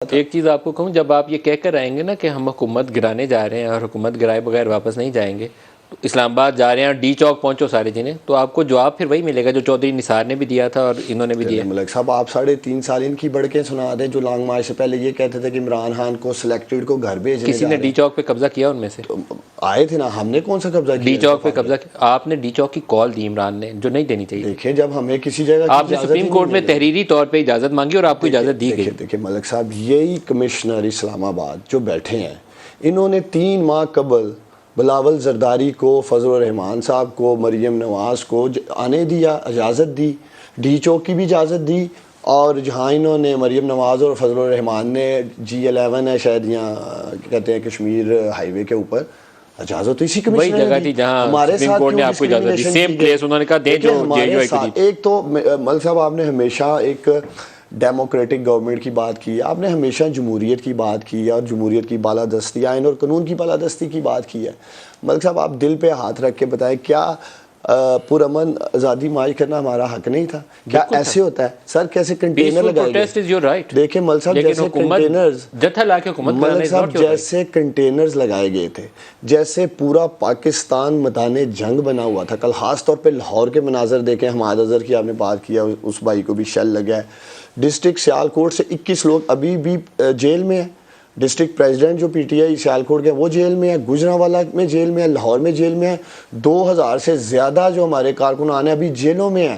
ایک چیز آپ کو کہوں، جب آپ یہ کہہ کر آئیں گے نا کہ ہم حکومت گرانے جا رہے ہیں اور حکومت گرائے بغیر واپس نہیں جائیں گے، تو اسلام آباد جا رہے ہیں اور ڈی چوک پہنچو سارے جنہیں، تو آپ کو جواب پھر وہی ملے گا جو چودھری نثار نے بھی دیا تھا اور انہوں نے بھی دیا۔ ملک صاحب آپ 3.5 سال ان کی بڑکیں سنا دیں، جو لانگ مارچ سے پہلے یہ کہتے تھے کہ عمران خان کو سلیکٹڈ کو گھر بھیجنے کسی جا نے رہے ڈی ہیں۔ چوک پہ قبضہ کیا ان میں سے؟ آئے تھے نا، ہم نے کون سا قبضہ ڈی کیا چوک پہ قبضہ آپ نے ڈی چوک کی کال دی عمران نے، جو نہیں دینی چاہیے۔ دیکھیں جب ہمیں کسی جگہ کی آپ نے سپریم کورٹ میں تحریری طور پہ اجازت مانگی اور آپ کو اجازت دی گئی۔ دیکھیں ملک صاحب، یہی کمشنر اسلام آباد جو بیٹھے ہیں، انہوں نے 3 ماہ قبل بلاول زرداری کو، فضل الرحمان صاحب کو، مریم نواز کو آنے دیا، اجازت دی، ڈی چوک کی بھی اجازت دی، اور جہاں انہوں نے مریم نواز اور فضل الرحمان نے G11 ہے شاید، یہاں کہتے ہیں کشمیر ہائی وے کے اوپر، اجازت اسی وہی کمشنر جگہ نے تھی دی۔ جہاں ہمارے سپریم ساتھ کورٹ نے کیوں آپ کو اجازت دی، ڈسکریمنیشن سیم کی گئی؟ پلیس انہوں نے کہا دیں دیکھیں جو جے ہمارے یو آئی کو ساتھ، دی۔ ایک تو ملک صاحب آپ نے ہمیشہ ایک ڈیموکریٹک گورنمنٹ کی بات کی ہے، آپ نے ہمیشہ جمہوریت کی بات کی ہے اور جمہوریت کی بالادستی، آئین اور قانون کی بالادستی کی بات کی ہے۔ ملک صاحب آپ دل پہ ہاتھ رکھ کے بتائیں، کیا پرامن آزادی مارچ کرنا ہمارا حق نہیں تھا؟ کیا ایسے ہوتا ہے سر؟ کیسے کنٹینر لگائے گئے؟ دیکھیں ملک صاحب جیسے کنٹینرز، جتھا لا کے حکومت ملک صاحب جیسے کنٹینرز لگائے گئے تھے، جیسے پورا پاکستان میدان جنگ بنا ہوا تھا۔ کل خاص طور پہ لاہور کے مناظر دیکھیں، حماد اظہر کی آپ نے بات کیا، اس بھائی کو بھی شل لگا ہے۔ ڈسٹرکٹ سیالکوٹ سے 21 لوگ ابھی بھی جیل میں ہیں۔ ڈسٹرکٹ پریزیڈنٹ جو پی ٹی آئی سیالکوٹ کے وہ جیل میں ہے، گوجرانوالا میں جیل میں ہے، لاہور میں جیل میں ہے۔ 2000 سے زیادہ جو ہمارے کارکنان ہیں ابھی جیلوں میں ہیں۔